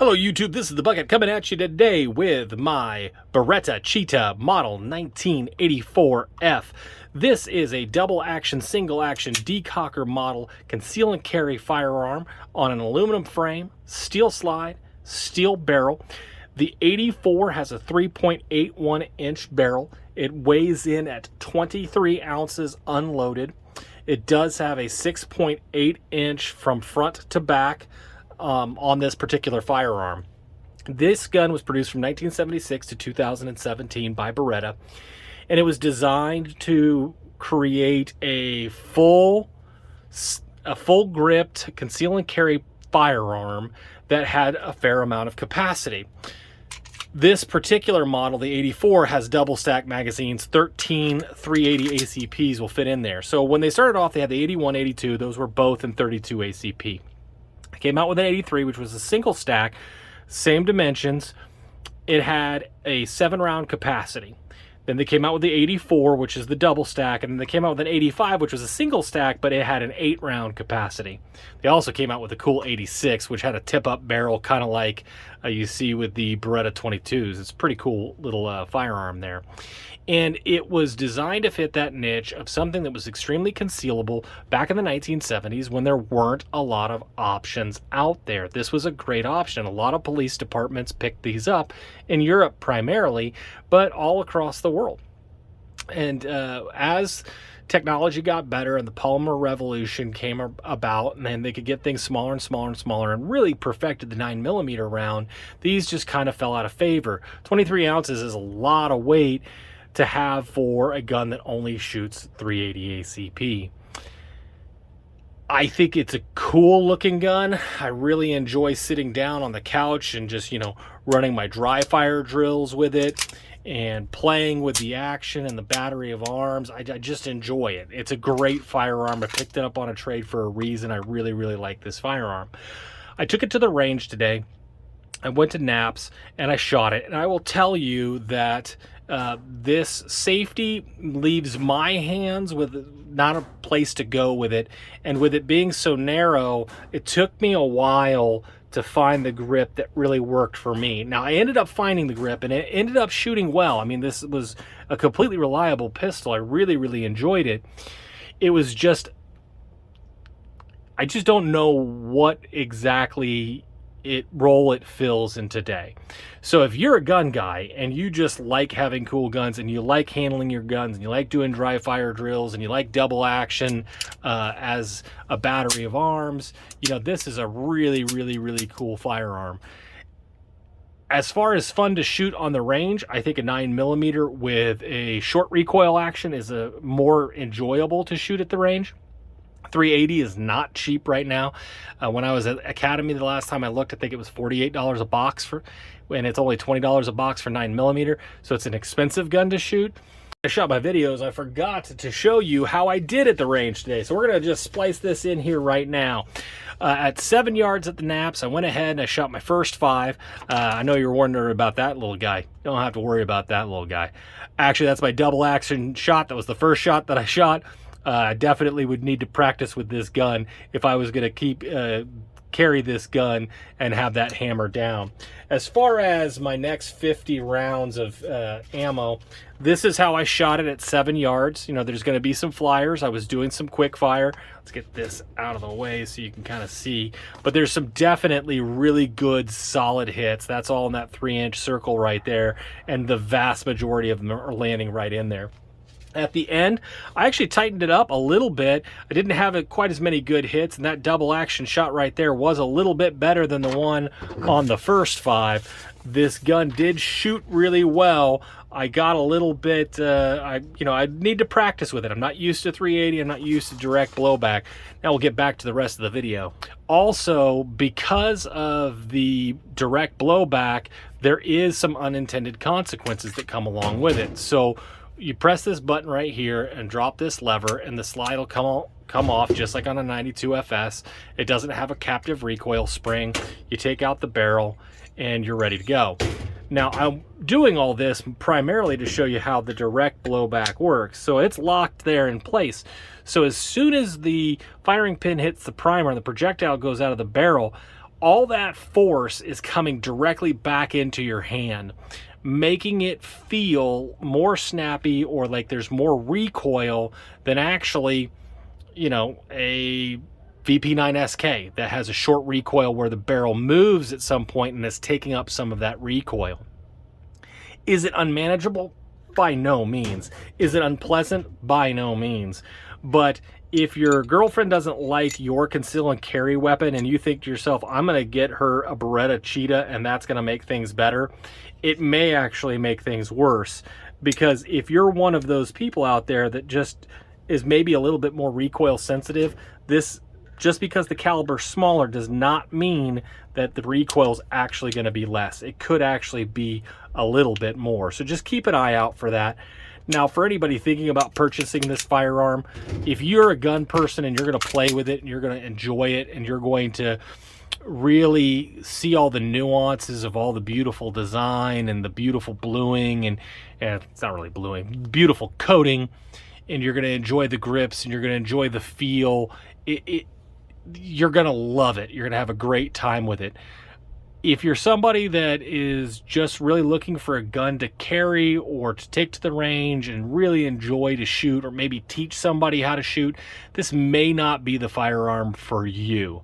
Hello YouTube, this is the Bucket coming at you today with my Beretta Cheetah model 1984F. This is a double action, single action decocker model conceal and carry firearm on an aluminum frame, steel slide, steel barrel. The 84 has a 3.81 inch barrel. It weighs in at 23 ounces unloaded. It does have a 6.8 inch from front to back on this particular firearm. This gun was produced from 1976 to 2017 by Beretta, and it was designed to create a full gripped conceal and carry firearm that had a fair amount of capacity. This particular model, the 84, has double stack magazines. 13 380 ACPs will fit in there. So when they started off, they had the 81, 82. Those were both in 32 ACP. Came out with an 83, which was a single stack, same dimensions. It had a 7-round capacity. Then they came out with the 84, which is the double stack, and then they came out with an 85, which was a single stack, but it had an 8-round capacity. They also came out with a cool 86, which had a tip-up barrel, kind of like you see with the Beretta 22s. It's a pretty cool little firearm there. And it was designed to fit that niche of something that was extremely concealable back in the 1970s when there weren't a lot of options out there. This was a great option. A lot of police departments picked these up in Europe primarily, but all across the world. And as technology got better and the polymer revolution came about, and then they could get things smaller and smaller and smaller and really perfected the 9mm round, these just kind of fell out of favor. 23 ounces is a lot of weight to have for a gun that only shoots 380 ACP. I think it's a cool looking gun. I really enjoy sitting down on the couch and just, running my dry fire drills with it and playing with the action and the battery of arms. I just enjoy it. It's a great firearm. I picked it up on a trade for a reason. I really, really like this firearm. I took it to the range today. I went to Naps and I shot it. And I will tell you that this safety leaves my hands with not a place to go with it. And with it being so narrow, it took me a while to find the grip that really worked for me. Now, I ended up finding the grip and it ended up shooting well. I mean, this was a completely reliable pistol. I really, really enjoyed it. It was just, I just don't know what exactly role it fills in today. So if you're a gun guy and you just like having cool guns and you like handling your guns and you like doing dry fire drills and you like double action as a battery of arms, this is a really, really, really cool firearm. As far as fun to shoot on the range, I think a 9mm with a short recoil action is more enjoyable to shoot at the range. 380 is not cheap right now. When I was at Academy the last time I looked, I think it was $48 a box and it's only $20 a box for 9mm, so it's an expensive gun to shoot. I shot my videos. I forgot to show you how I did at the range today, so we're gonna just splice this in here right now. At 7 yards at the Naps, I went ahead and I shot my first 5. I know you're wondering about that little guy. You don't have to worry about that little guy. Actually, that's my double action shot. That was the first shot that I shot. I definitely would need to practice with this gun if I was going to carry this gun and have that hammer down. As far as my next 50 rounds of ammo, this is how I shot it at 7 yards. There's going to be some flyers. I was doing some quick fire. Let's get this out of the way so you can kind of see. But there's some definitely really good solid hits. That's all in that 3-inch circle right there. And the vast majority of them are landing right in there. At the end, I actually tightened it up a little bit. I didn't have quite as many good hits, and that double action shot right there was a little bit better than the one on the first 5. This gun did shoot really well. I got a little bit, I need to practice with it. I'm not used to 380. I'm not used to direct blowback. Now we'll get back to the rest of the video. Also, because of the direct blowback, there is some unintended consequences that come along with it. So you press this button right here and drop this lever and the slide will come off just like on a 92 FS. It doesn't have a captive recoil spring. You take out the barrel and you're ready to go. Now, I'm doing all this primarily to show you how the direct blowback works. So it's locked there in place. So as soon as the firing pin hits the primer and the projectile goes out of the barrel, all that force is coming directly back into your hand, making it feel more snappy, or like there's more recoil than actually, you know, a VP9SK that has a short recoil where the barrel moves at some point and is taking up some of that recoil. Is it unmanageable? By no means. Is it unpleasant? By no means. But if your girlfriend doesn't like your conceal and carry weapon and you think to yourself, I'm going to get her a Beretta Cheetah and that's going to make things better, it may actually make things worse. Because if you're one of those people out there that just is maybe a little bit more recoil sensitive, this, just because the caliber's smaller does not mean that the recoil is actually going to be less. It could actually be a little bit more. So just keep an eye out for that. Now, for anybody thinking about purchasing this firearm, if you're a gun person and you're going to play with it and you're going to enjoy it and you're going to really see all the nuances of all the beautiful design and the beautiful bluing and it's not really bluing, beautiful coating, and you're going to enjoy the grips and you're going to enjoy the feel, you're going to love it. You're going to have a great time with it. If you're somebody that is just really looking for a gun to carry or to take to the range and really enjoy to shoot, or maybe teach somebody how to shoot, this may not be the firearm for you.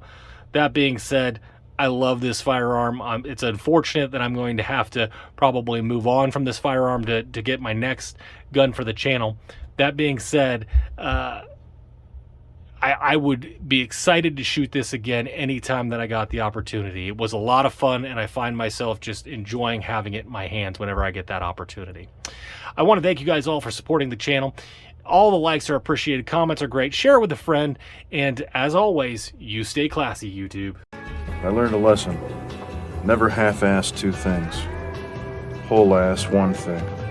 That being said, I love this firearm. It's unfortunate that I'm going to have to probably move on from this firearm to get my next gun for the channel. That being said, I would be excited to shoot this again anytime that I got the opportunity. It was a lot of fun, and I find myself just enjoying having it in my hands whenever I get that opportunity. I want to thank you guys all for supporting the channel. All the likes are appreciated, comments are great, share it with a friend, and as always, you stay classy, YouTube. I learned a lesson. Never half-ass two things. Whole-ass one thing.